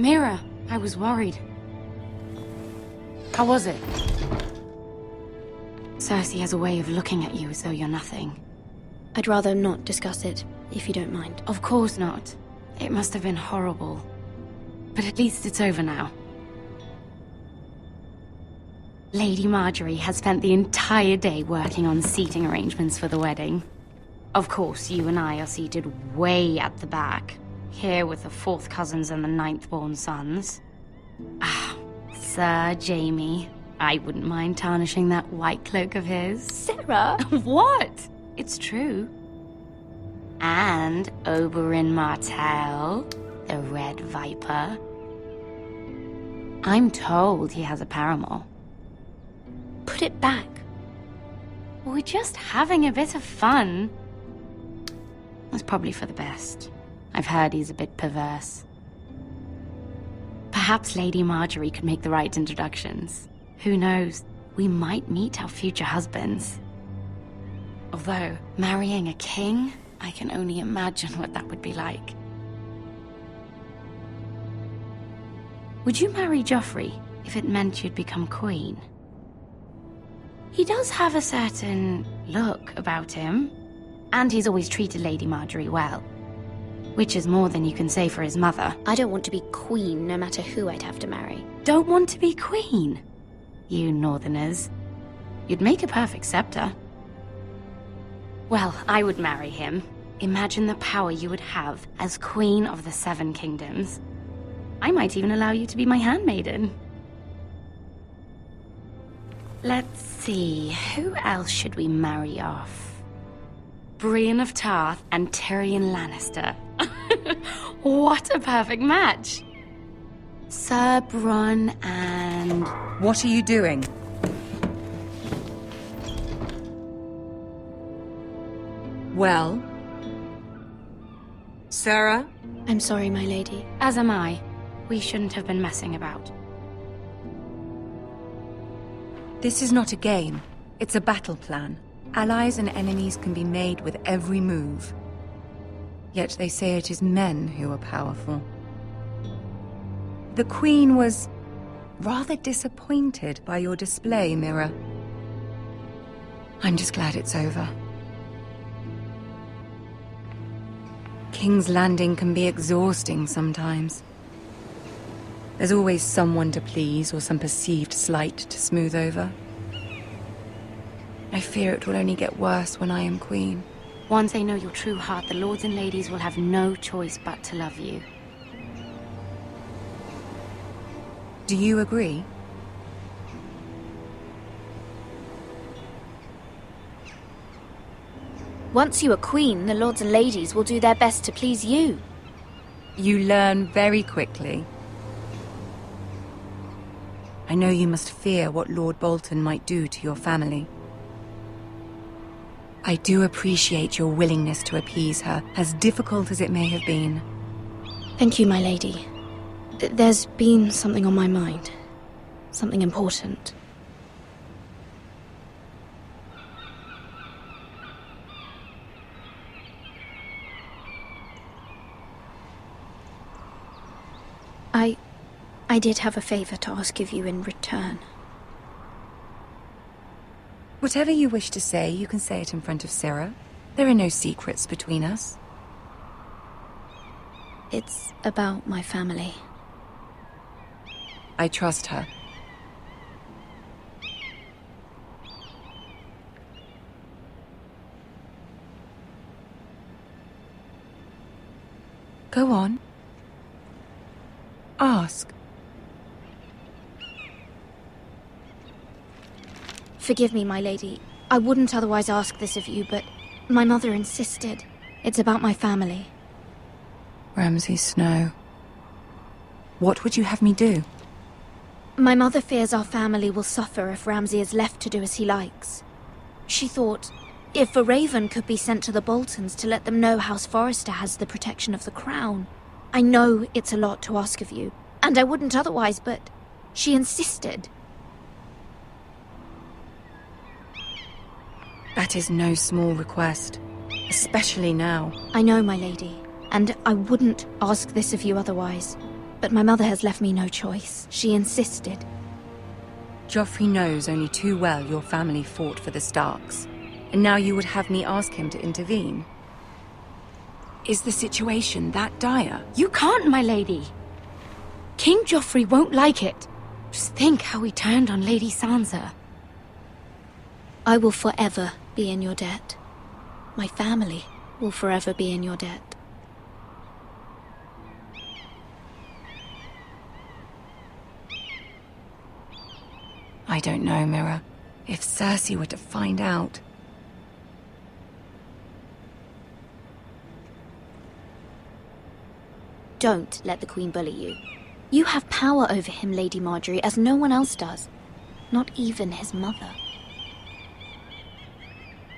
Mira, I was worried. How was it? Cersei has a way of looking at you as though you're nothing. I'd rather not discuss it, if you don't mind. Of course not. It must have been horrible. But at least it's over now. Lady Marjorie has spent the entire day working on seating arrangements for the wedding. Of course, you and I are seated way at the back, here with the 4th cousins and the 9th-born sons. Ah, Sir Jaime. I wouldn't mind tarnishing that white cloak of his. Sarah! What? It's true. And Oberyn Martell, the Red Viper. I'm told he has a paramour. Put it back. We're just having a bit of fun. It's probably for the best. I've heard he's a bit perverse. Perhaps Lady Marjorie could make the right introductions. Who knows? We might meet our future husbands. Although, marrying a king, I can only imagine what that would be like. Would you marry Joffrey if it meant you'd become queen? He does have a certain look about him, and he's always treated Lady Marjorie well. Which is more than you can say for his mother. I don't want to be queen, no matter who I'd have to marry. Don't want to be queen? You northerners. You'd make a perfect scepter. Well, I would marry him. Imagine the power you would have as Queen of the 7 Kingdoms. I might even allow you to be my handmaiden. Let's see, who else should we marry off? Brienne of Tarth and Tyrion Lannister. What a perfect match! Sir Bronn and... What are you doing? Well? Sarah? I'm sorry, my lady. As am I. We shouldn't have been messing about. This is not a game. It's a battle plan. Allies and enemies can be made with every move. Yet they say it is men who are powerful. The Queen was rather disappointed by your display, Mira. I'm just glad it's over. King's Landing can be exhausting sometimes. There's always someone to please or some perceived slight to smooth over. I fear it will only get worse when I am queen. Once they know your true heart, the lords and ladies will have no choice but to love you. Do you agree? Once you are queen, the lords and ladies will do their best to please you. You learn very quickly. I know you must fear what Lord Bolton might do to your family. I do appreciate your willingness to appease her, as difficult as it may have been. Thank you, my lady. There's been something on my mind. Something important. I did have a favor to ask of you in return. Whatever you wish to say, you can say it in front of Sarah. There are no secrets between us. It's about my family. I trust her. Go on. Ask. Forgive me, my lady. I wouldn't otherwise ask this of you, but my mother insisted. It's about my family. Ramsay Snow. What would you have me do? My mother fears our family will suffer if Ramsay is left to do as he likes. She thought, if a raven could be sent to the Boltons to let them know House Forrester has the protection of the crown. I know it's a lot to ask of you, and I wouldn't otherwise, but she insisted. That is no small request, especially now. I know, my lady, and I wouldn't ask this of you otherwise. But my mother has left me no choice. She insisted. Joffrey knows only too well your family fought for the Starks, and now you would have me ask him to intervene. Is the situation that dire? You can't, my lady. King Joffrey won't like it. Just think how he turned on Lady Sansa. I will forever be in your debt. My family will forever be in your debt. I don't know, Mira. If Cersei were to find out... Don't let the Queen bully you. You have power over him, Lady Marjorie, as no one else does. Not even his mother.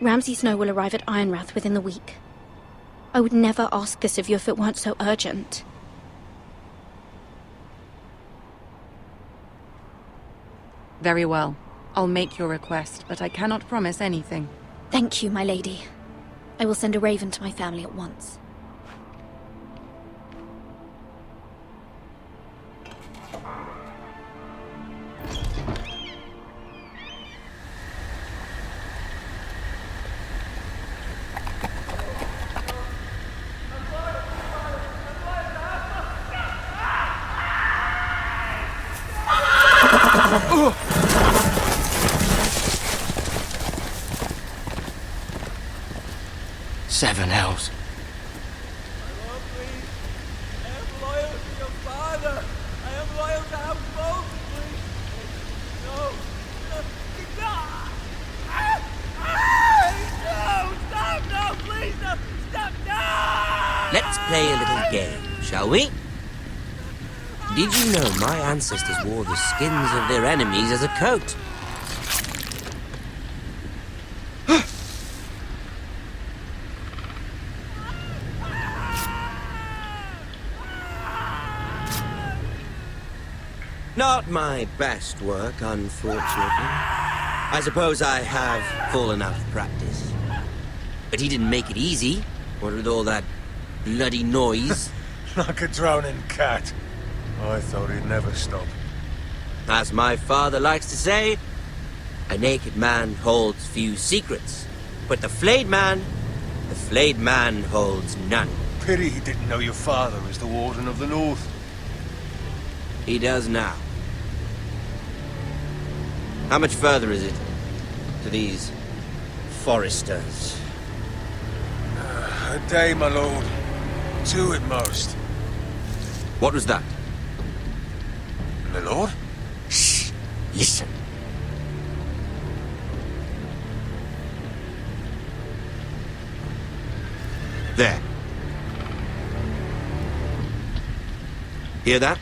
Ramsay Snow will arrive at Ironrath within the week. I would never ask this of you if it weren't so urgent. Very well. I'll make your request, but I cannot promise anything. Thank you, my lady. I will send a raven to my family at once. Seven hells. My lord, please. I am loyal to your father. I am loyal to House Bolton, please. No. No. No. Stop. No, please. No. Stop. No. Let's play a little game, shall we? Did you know my ancestors wore the skins of their enemies as a coat? Not my best work, unfortunately. I suppose I have fallen out of practice. But he didn't make it easy, what with all that bloody noise. Like a droning cat. I thought he'd never stop. As my father likes to say, a naked man holds few secrets, but the flayed man holds none. Pity he didn't know your father is the Warden of the North. He does now. How much further is it to these foresters? A day, my lord. 2 at most. What was that? My lord? Shh! Listen. There. Hear that?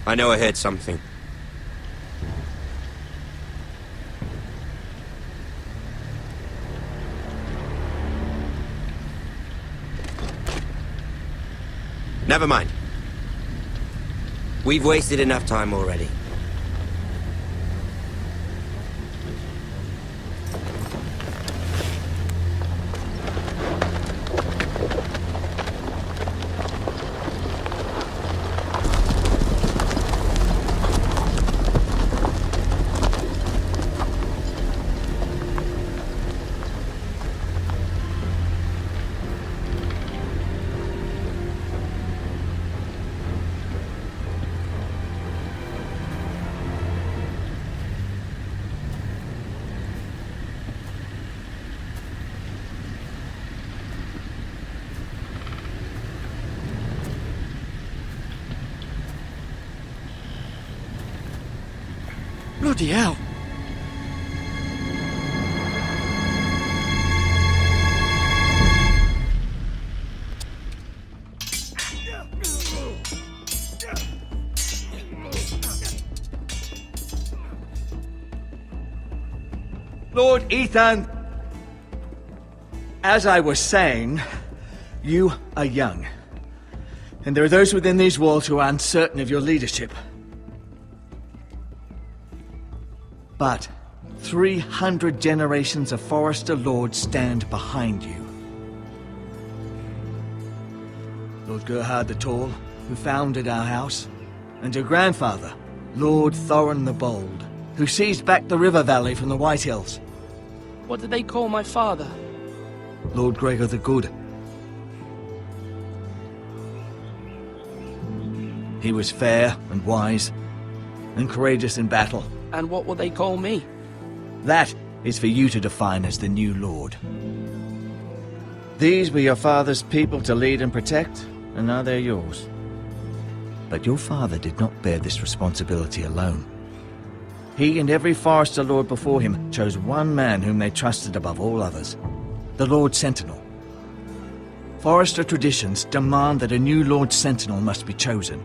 I know I heard something. Never mind. We've wasted enough time already. Bloody hell. Lord Ethan, as I was saying, you are young. And there are those within these walls who are uncertain of your leadership. But 300 generations of Forester Lords stand behind you. Lord Gerhard the Tall, who founded our house, and your grandfather, Lord Thorin the Bold, who seized back the river valley from the White Hills. What did they call my father? Lord Gregor the Good. He was fair and wise, and courageous in battle. And what will they call me? That is for you to define as the new lord. These were your father's people to lead and protect, and now they're yours. But your father did not bear this responsibility alone. He and every Forester Lord before him chose one man whom they trusted above all others, the Lord Sentinel. Forester traditions demand that a new Lord Sentinel must be chosen.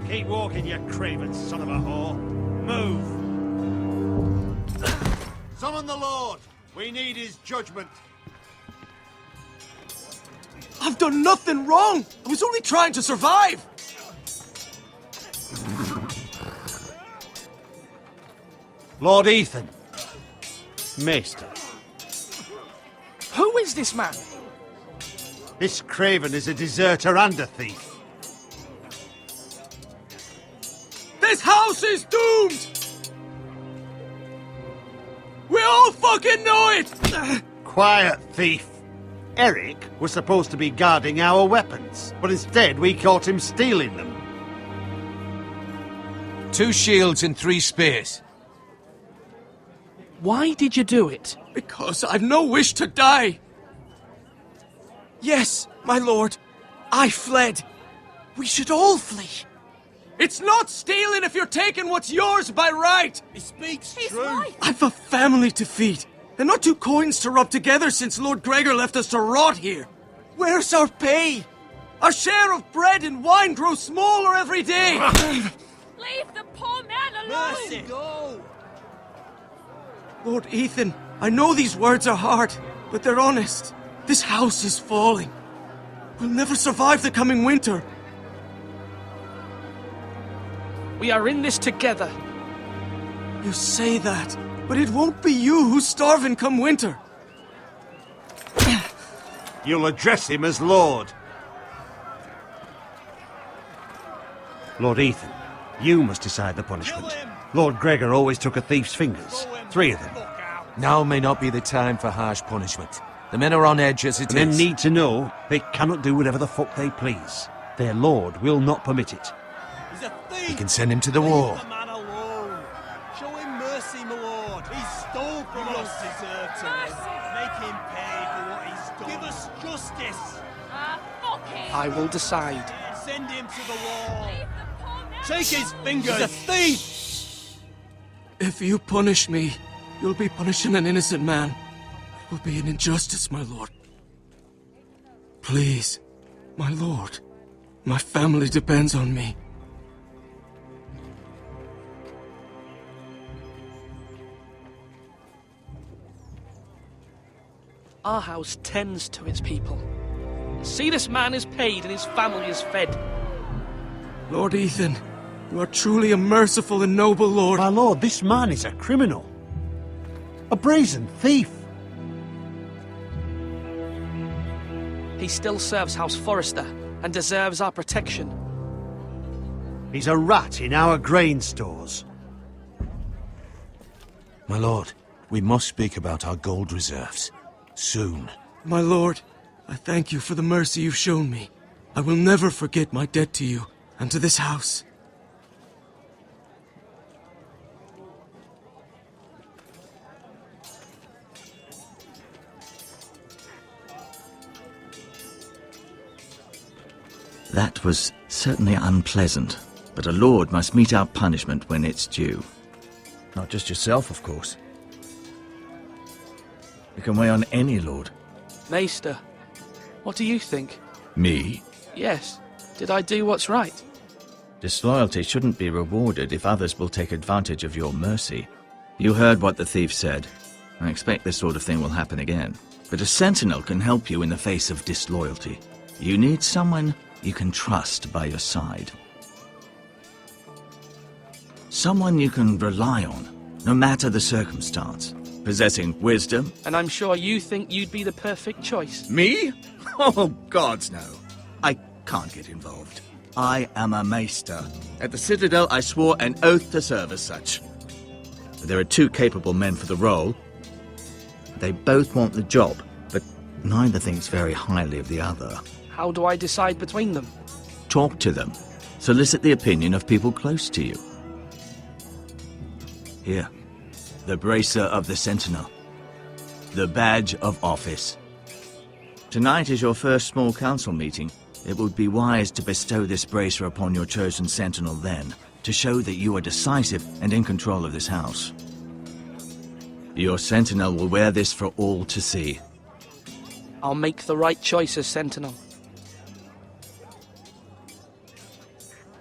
Keep walking, you craven son of a whore. Move! Summon the Lord! We need his judgment. I've done nothing wrong! I was only trying to survive! Lord Ethan. Maester. Who is this man? This craven is a deserter and a thief. This house is doomed! We all fucking know it! Quiet, thief. Eric was supposed to be guarding our weapons, but instead we caught him stealing them. 2 shields and 3 spears. Why did you do it? Because I've no wish to die. Yes, my lord. I fled. We should all flee. It's not stealing if you're taking what's yours by right. He speaks true. Right. I've a family to feed, and not 2 coins to rub together since Lord Gregor left us to rot here. Where's our pay? Our share of bread and wine grows smaller every day. Leave the poor man alone! Mercy, go! Lord Ethan, I know these words are hard, but they're honest. This house is falling. We'll never survive the coming winter. We are in this together. You say that, but it won't be you who's starving come winter. You'll address him as Lord. Lord Ethan, you must decide the punishment. Lord Gregor always took a thief's fingers. 3 of them. Now may not be the time for harsh punishment. The men are on edge as it is. Men need to know they cannot do whatever the fuck they please. Their lord will not permit it. He's a thief! We can send him to the war. Leave the man alone. Show him mercy, my lord. He stole from us. Deserve to live. Make him pay for what he's done. Give us justice. Fuck him! I will decide. Send him to the wall. Leave the poor man Take his fingers. He's a thief. If you punish me, you'll be punishing an innocent man. It will be an injustice, my lord. Please, my lord. My family depends on me. Our house tends to its people. See, this man is paid and his family is fed. Lord Ethan, you are truly a merciful and noble lord. My lord, this man is a criminal. A brazen thief. He still serves House Forester and deserves our protection. He's a rat in our grain stores. My lord, we must speak about our gold reserves. Soon. My lord, I thank you for the mercy you've shown me. I will never forget my debt to you and to this house. That was certainly unpleasant, but a lord must mete out punishment when it's due. Not just yourself, of course. You can weigh on any lord. Maester, what do you think? Me? Yes. Did I do what's right? Disloyalty shouldn't be rewarded if others will take advantage of your mercy. You heard what the thief said. I expect this sort of thing will happen again. But a sentinel can help you in the face of disloyalty. You need someone you can trust by your side. Someone you can rely on, no matter the circumstance. possessing wisdom. And I'm sure you think you'd be the perfect choice. Me? Oh, gods no. I can't get involved. I am a maester. At the Citadel, I swore an oath to serve as such. There are two capable men for the role. They both want the job, but neither thinks very highly of the other. How do I decide between them? Talk to them. Solicit the opinion of people close to you. Here, the bracer of the Sentinel. The badge of office. Tonight is your first small council meeting. It would be wise to bestow this bracer upon your chosen Sentinel then, to show that you are decisive and in control of this house. Your Sentinel will wear this for all to see. I'll make the right choice as Sentinel.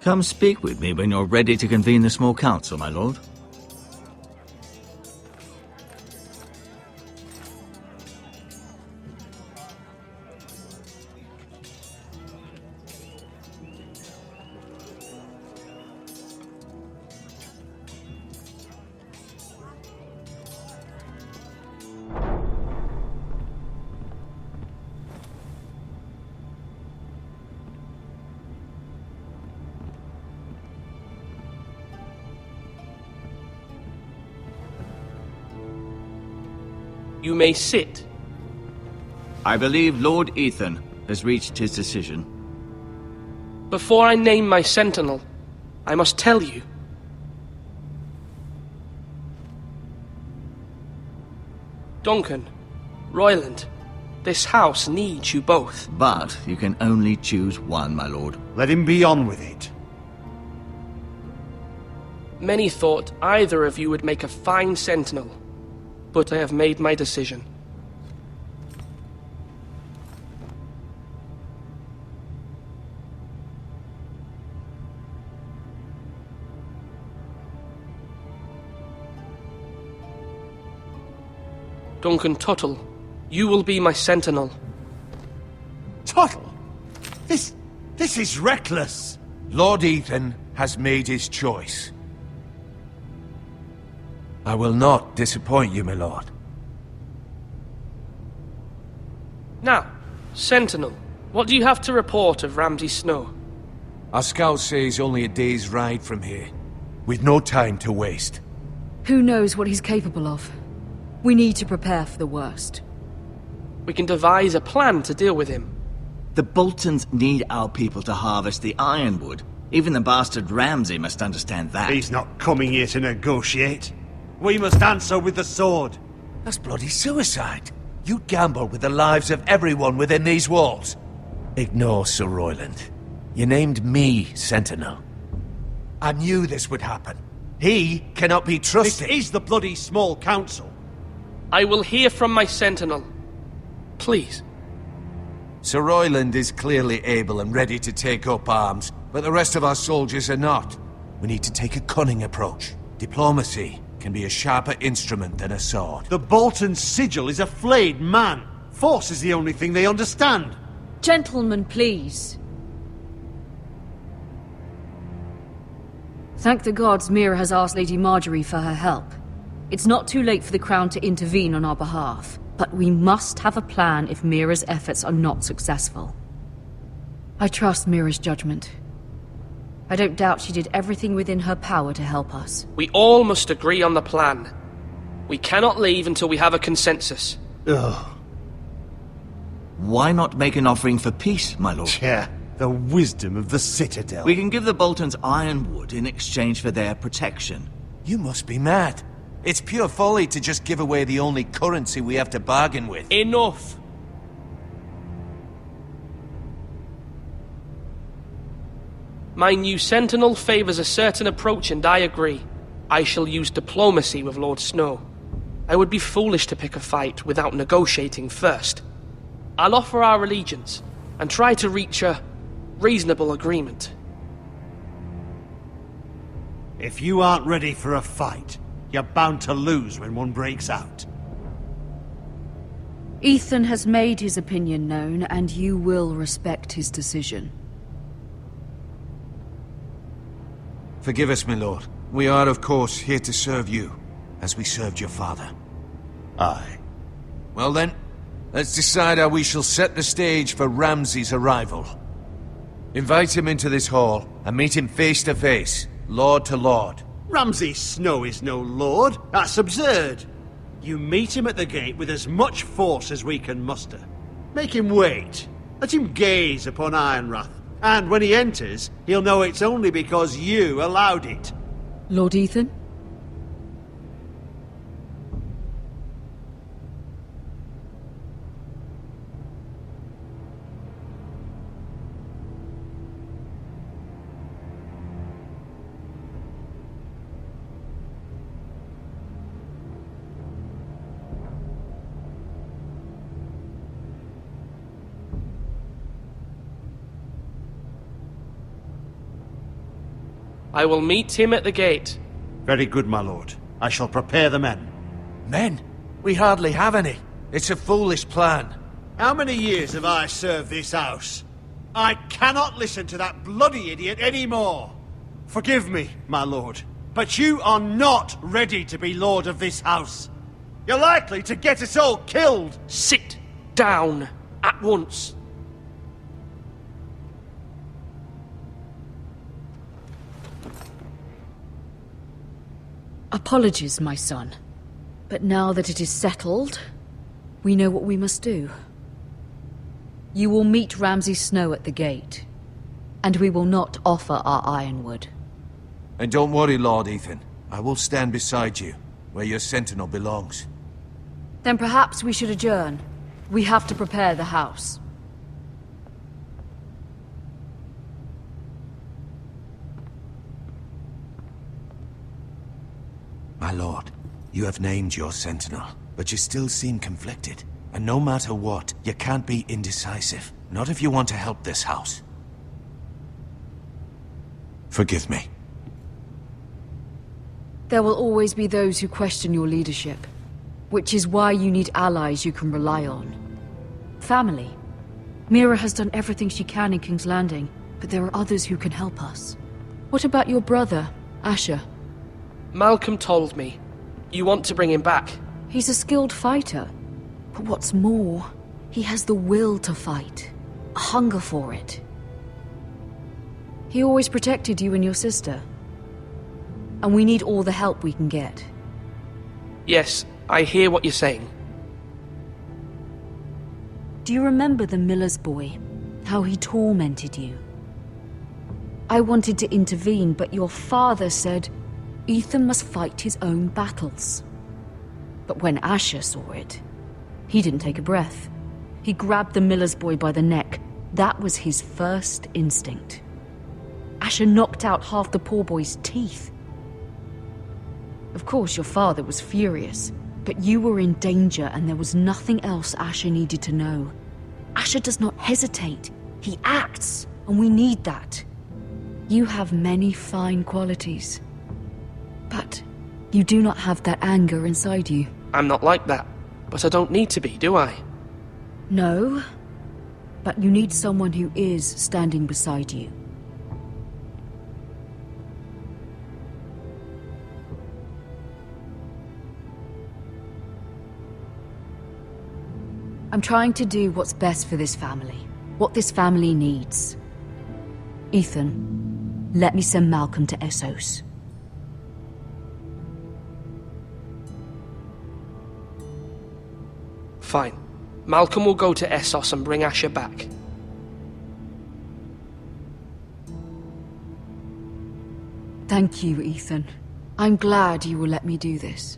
Come speak with me when you're ready to convene the small council, my lord. You may sit. I believe Lord Ethan has reached his decision. Before I name my Sentinel, I must tell you. Duncan, Royland, this house needs you both. But you can only choose one, my lord. Let him be on with it. Many thought either of you would make a fine Sentinel, but I have made my decision. Duncan Tuttle, you will be my Sentinel. Tuttle? This is reckless. Lord Ethan has made his choice. I will not disappoint you, my lord. Now, Sentinel, what do you have to report of Ramsay Snow? Our scouts say he's only a day's ride from here, with no time to waste. Who knows what he's capable of? We need to prepare for the worst. We can devise a plan to deal with him. The Boltons need our people to harvest the ironwood. Even the bastard Ramsay must understand that. He's not coming here to negotiate. We must answer with the sword. That's bloody suicide. You'd gamble with the lives of everyone within these walls. Ignore Sir Royland. You named me Sentinel. I knew this would happen. He cannot be trusted. This is the bloody small council. I will hear from my Sentinel. Please. Sir Royland is clearly able and ready to take up arms, but the rest of our soldiers are not. We need to take a cunning approach. Diplomacy can be a sharper instrument than a sword. The Bolton sigil is a flayed man. Force is the only thing they understand. Gentlemen, please. Thank the gods Mira has asked Lady Marjorie for her help. It's not too late for the Crown to intervene on our behalf, but we must have a plan if Mira's efforts are not successful. I trust Mira's judgment. I don't doubt she did everything within her power to help us. We all must agree on the plan. We cannot leave until we have a consensus. Ugh. Why not make an offering for peace, my lord? Yeah, the wisdom of the Citadel. We can give the Boltons ironwood in exchange for their protection. You must be mad. It's pure folly to just give away the only currency we have to bargain with. Enough! My new Sentinel favors a certain approach, and I agree. I shall use diplomacy with Lord Snow. I would be foolish to pick a fight without negotiating first. I'll offer our allegiance, and try to reach a reasonable agreement. If you aren't ready for a fight, you're bound to lose when one breaks out. Ethan has made his opinion known, and you will respect his decision. Forgive us, my lord. We are, of course, here to serve you, as we served your father. Aye. Well then, let's decide how we shall set the stage for Ramsay's arrival. Invite him into this hall, and meet him face to face, lord to lord. Ramsay Snow is no lord. That's absurd. You meet him at the gate with as much force as we can muster. Make him wait. Let him gaze upon Ironrath. And when he enters, he'll know it's only because you allowed it. Lord Ethan? I will meet him at the gate. Very good, my lord. I shall prepare the men. Men? We hardly have any. It's a foolish plan. How many years have I served this house? I cannot listen to that bloody idiot anymore. Forgive me, my lord, but you are not ready to be lord of this house. You're likely to get us all killed. Sit down at once. Apologies, my son. But now that it is settled, we know what we must do. You will meet Ramsay Snow at the gate, and we will not offer our ironwood. And don't worry, Lord Ethan. I will stand beside you, where your sentinel belongs. Then perhaps we should adjourn. We have to prepare the house. My lord, you have named your sentinel, but you still seem conflicted. And no matter what, you can't be indecisive. Not if you want to help this house. Forgive me. There will always be those who question your leadership, which is why you need allies you can rely on. Family. Mira has done everything she can in King's Landing, but there are others who can help us. What about your brother, Asher? Malcolm told me. You want to bring him back. He's a skilled fighter. But what's more, he has the will to fight. A hunger for it. He always protected you and your sister. And we need all the help we can get. Yes, I hear what you're saying. Do you remember the miller's boy? How he tormented you? I wanted to intervene, but your father said Ethan must fight his own battles. But when Asher saw it, he didn't take a breath. He grabbed the miller's boy by the neck. That was his first instinct. Asher knocked out half the poor boy's teeth. Of course, your father was furious, but you were in danger and there was nothing else Asher needed to know. Asher does not hesitate. He acts, and we need that. You have many fine qualities. But you do not have that anger inside you. I'm not like that, but I don't need to be, do I? No, but you need someone who is standing beside you. I'm trying to do what's best for this family, what this family needs. Ethan, let me send Malcolm to Essos. Fine. Malcolm will go to Essos and bring Asher back. Thank you, Ethan. I'm glad you will let me do this.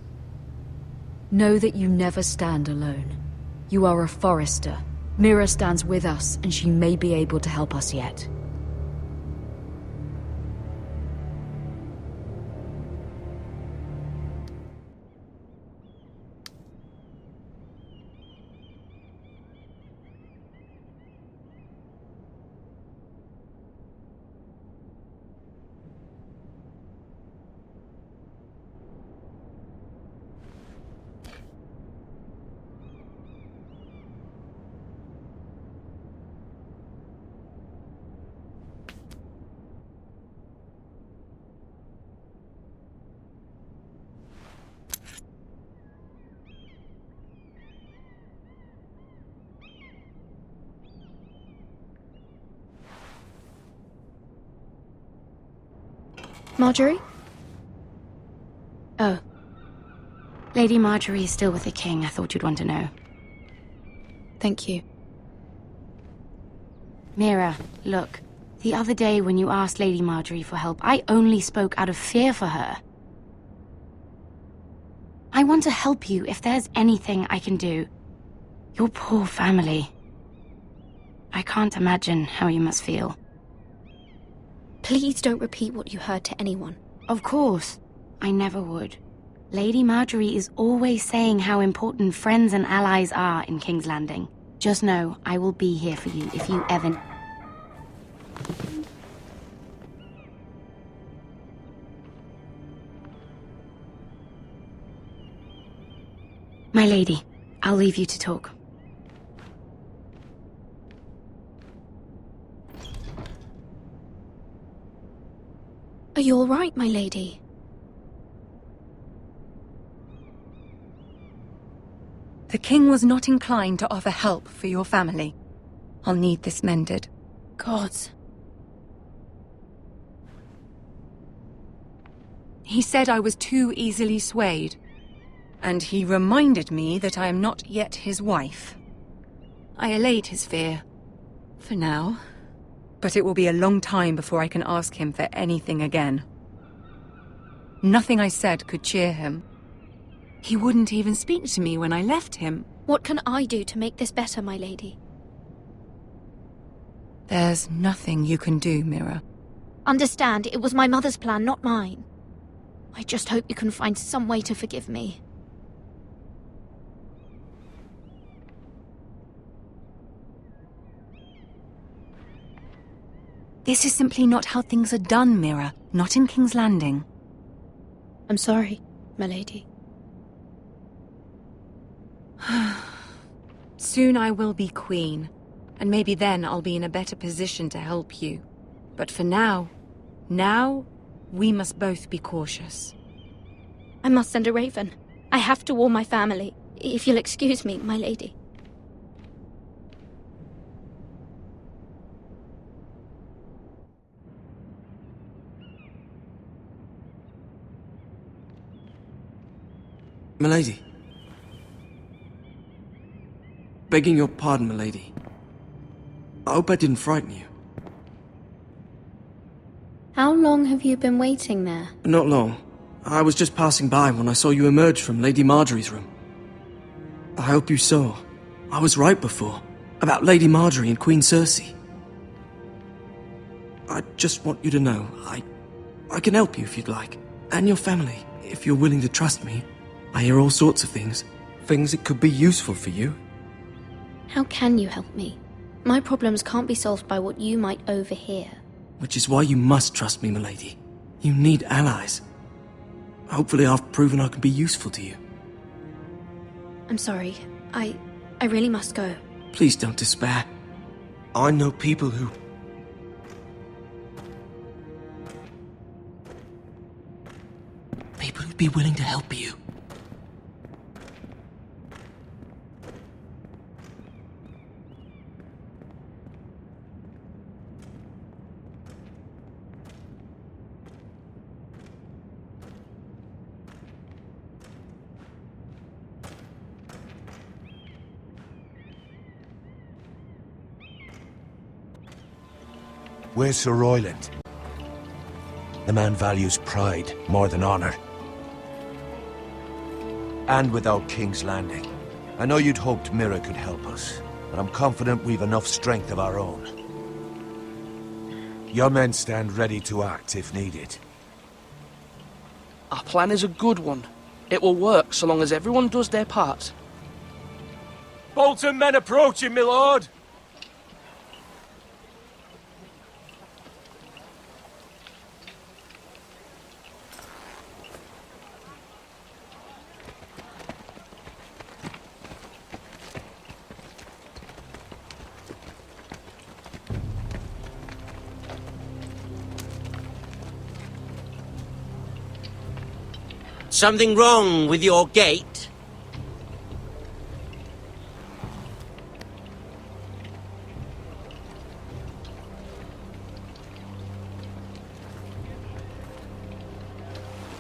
Know that you never stand alone. You are a Forester. Mira stands with us, and she may be able to help us yet. Marjorie? Oh. Lady Marjorie is still with the king. I thought you'd want to know. Thank you. Mira, look. The other day when you asked Lady Marjorie for help, I only spoke out of fear for her. I want to help you if there's anything I can do. Your poor family. I can't imagine how you must feel. Please don't repeat what you heard to anyone. Of course. I never would. Lady Marjorie is always saying how important friends and allies are in King's Landing. Just know, I will be here for you if you ever... My lady, I'll leave you to talk. Are you all right, my lady? The king was not inclined to offer help for your family. I'll need this mended. Gods. He said I was too easily swayed. And he reminded me that I am not yet his wife. I allayed his fear. For now. But it will be a long time before I can ask him for anything again. Nothing I said could cheer him. He wouldn't even speak to me when I left him. What can I do to make this better, my lady? There's nothing you can do, Mira. Understand, it was my mother's plan, not mine. I just hope you can find some way to forgive me. This is simply not how things are done, Mira. Not in King's Landing. I'm sorry, my lady. Soon I will be queen, and maybe then I'll be in a better position to help you. But for now, we must both be cautious. I must send a raven. I have to warn my family. If you'll excuse me, my lady. Milady. Begging your pardon, milady. I hope I didn't frighten you. How long have you been waiting there? Not long. I was just passing by when I saw you emerge from Lady Marjorie's room. I hope you saw. I was right before. About Lady Marjorie and Queen Cersei. I just want you to know, I can help you if you'd like. And your family, if you're willing to trust me. I hear all sorts of things. Things that could be useful for you. How can you help me? My problems can't be solved by what you might overhear. Which is why you must trust me, milady. You need allies. Hopefully I've proven I can be useful to you. I'm sorry. I really must go. Please don't despair. I know people who... People who'd be willing to help you. Where's Sir Royland? The man values pride more than honor. And without King's Landing. I know you'd hoped Mira could help us, but I'm confident we've enough strength of our own. Your men stand ready to act if needed. Our plan is a good one. It will work so long as everyone does their part. Bolton men approaching, my lord! Something wrong with your gate?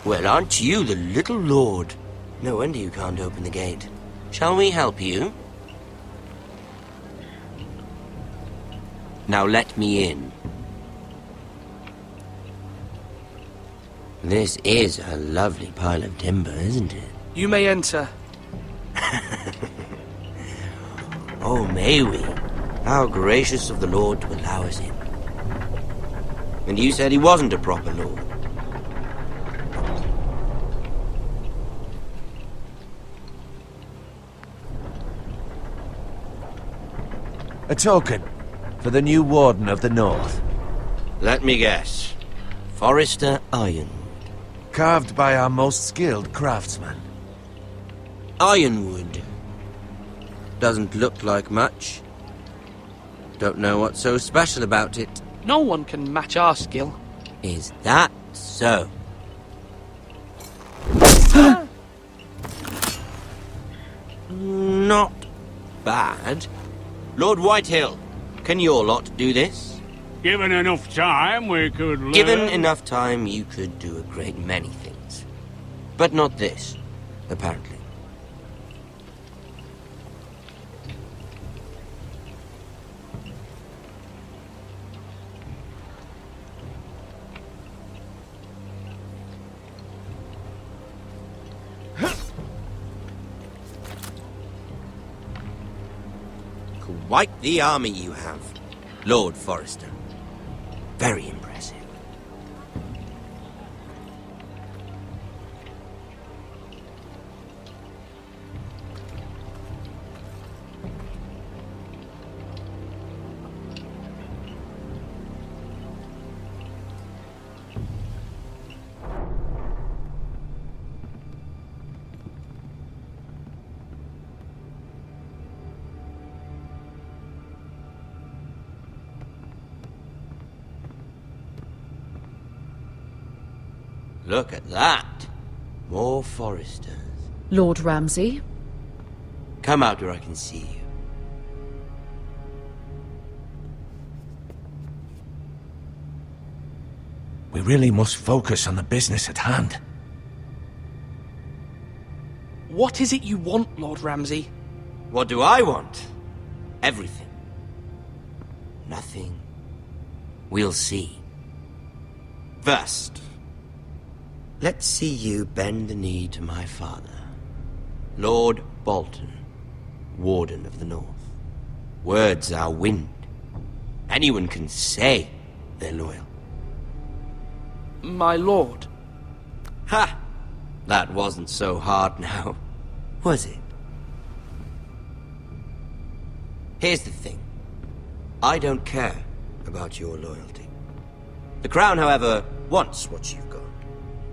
Well, aren't you the little lord? No wonder you can't open the gate. Shall we help you? Now let me in. This is a lovely pile of timber, isn't it? You may enter. Oh, may we? How gracious of the Lord to allow us in. And you said he wasn't a proper lord. A token for the new Warden of the North. Let me guess. Forrester Ironwood. Carved by our most skilled craftsman. Ironwood. Doesn't look like much. Don't know what's so special about it. No one can match our skill. Is that so? Not bad. Lord Whitehill, can your lot do this? Given enough time, we could learn. Given enough time, you could do a great many things. But not this, apparently. Quite the army you have, Lord Forrester. Very impressive. Look at that. More Forresters. Lord Ramsay? Come out where I can see you. We really must focus on the business at hand. What is it you want, Lord Ramsay? What do I want? Everything. Nothing. We'll see. First, let's see you bend the knee to my father, Lord Bolton, Warden of the North. Words are wind. Anyone can say they're loyal. My lord. Ha! That wasn't so hard now, was it? Here's the thing. I don't care about your loyalty. The Crown, however, wants what you've got.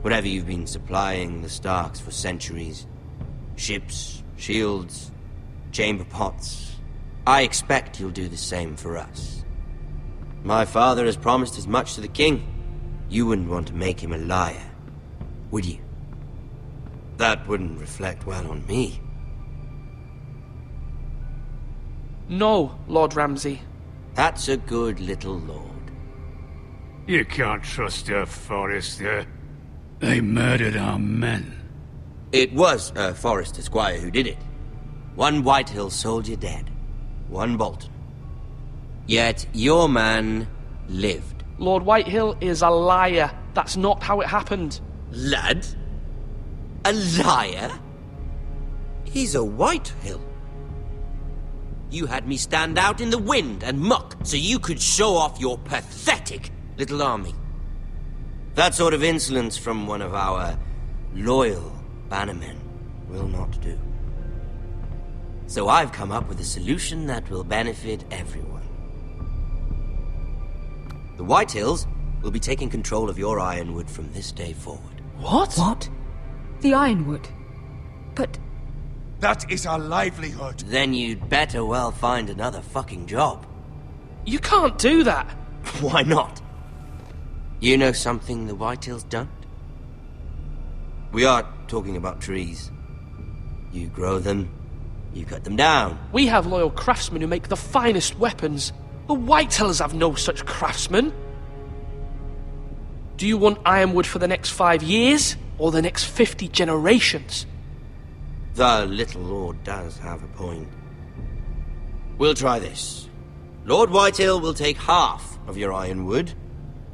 Whatever you've been supplying the Starks for centuries. Ships, shields, chamber pots. I expect you'll do the same for us. My father has promised as much to the king. You wouldn't want to make him a liar, would you? That wouldn't reflect well on me. No, Lord Ramsay. That's a good little lord. You can't trust her, Forrester. They murdered our men. It was a Forrester squire who did it. One Whitehill soldier dead. One Bolton. Yet your man lived. Lord Whitehill is a liar. That's not how it happened. Lad? A liar? He's a Whitehill. You had me stand out in the wind and muck so you could show off your pathetic little army. That sort of insolence from one of our loyal bannermen will not do. So I've come up with a solution that will benefit everyone. The Whitehills will be taking control of your Ironwood from this day forward. What? What? The Ironwood? But... That is our livelihood. Then you'd better well find another fucking job. You can't do that. Why not? You know something the Whitehills don't? We are talking about trees. You grow them, you cut them down. We have loyal craftsmen who make the finest weapons. The Whitehills have no such craftsmen. Do you want ironwood for the next 5 years? or the next 50 generations. The little lord does have a point. We'll try this. Lord Whitehill will take half of your ironwood,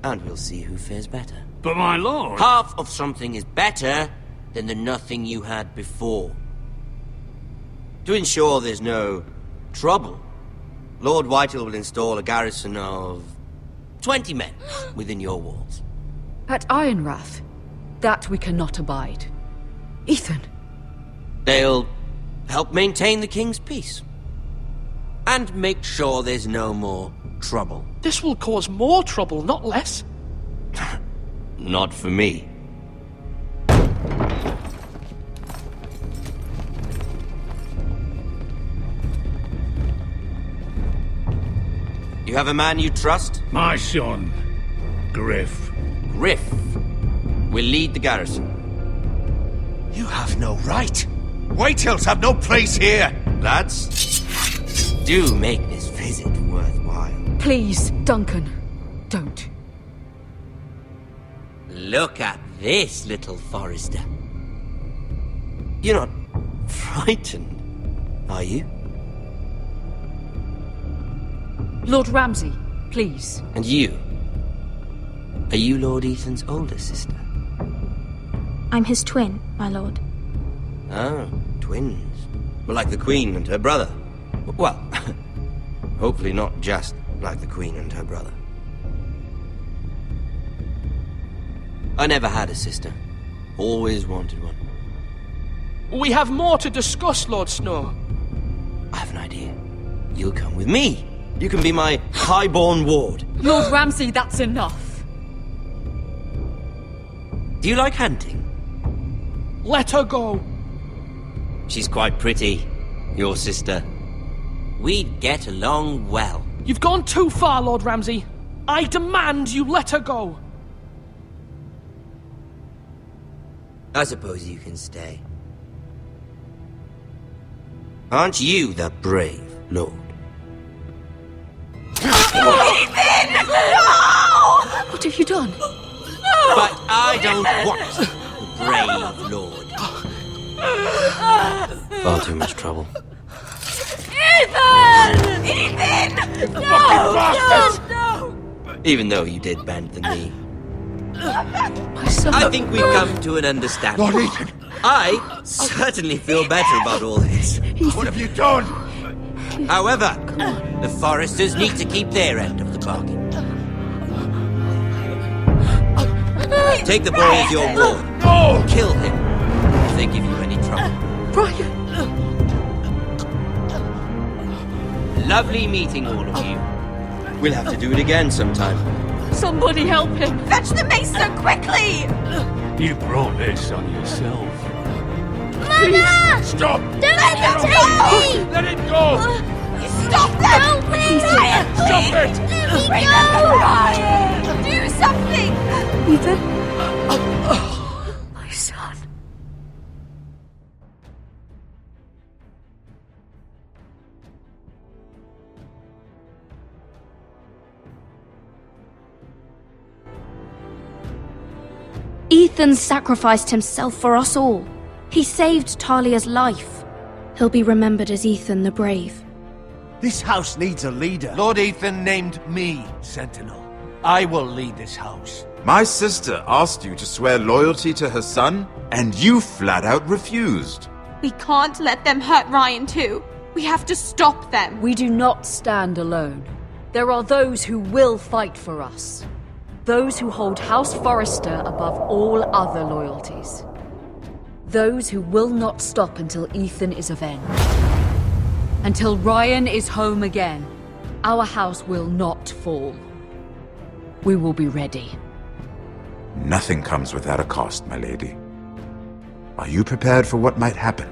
and we'll see who fares better. But my lord... Half of something is better than the nothing you had before. To ensure there's no trouble, Lord Whitehill will install a garrison of 20 men within your walls. At Ironrath? That we cannot abide. Ethan! They'll help maintain the king's peace. And make sure there's no more trouble. This will cause more trouble, not less. Not for me. You have a man you trust? My son, Griff. Griff will lead the garrison. You have no right. Whitehills have no place here. Lads, do make this visit worthwhile. Please, Duncan, don't. Look at this, little Forrester. You're not frightened, are you? Lord Ramsay, please. And you? Are you Lord Ethan's older sister? I'm his twin, my lord. Oh, twins. Well, like the Queen and her brother. Well, hopefully not just like the Queen and her brother. I never had a sister. Always wanted one. We have more to discuss, Lord Snow. I have an idea. You'll come with me. You can be my highborn ward. Lord Ramsay, that's enough. Do you like hunting? Let her go. She's quite pretty, your sister. We'd get along well. You've gone too far, Lord Ramsay. I demand you let her go. I suppose you can stay. Aren't you the brave lord? Ethan! No! What have you done? But I don't want the brave lord. Far too much trouble. Ethan! Ethan! No! Even though you did bend the knee. My son... I think we've come to an understanding. Lord Ethan! I certainly feel better about all this. What have you done? However, the Foresters need to keep their end of the bargain. Take the boy as your ward. No! Kill him if they give you any trouble. Brian! Lovely meeting all of you. We'll have to do it again sometime. Somebody help him! Fetch the maester quickly! You brought this on yourself. Mama! Stop! Don't let him take me! Let it go! Stop them! Help me! Ryan, Stop it! Let me go! Ryan! Do something! Ethan? My son. Ethan sacrificed himself for us all. He saved Talia's life. He'll be remembered as Ethan the Brave. This house needs a leader. Lord Ethan named me Sentinel. I will lead this house. My sister asked you to swear loyalty to her son, and you flat out refused. We can't let them hurt Ryan too. We have to stop them. We do not stand alone. There are those who will fight for us. Those who hold House Forrester above all other loyalties. Those who will not stop until Ethan is avenged. Until Ryan is home again, our house will not fall. We will be ready. Nothing comes without a cost, my lady. Are you prepared for what might happen?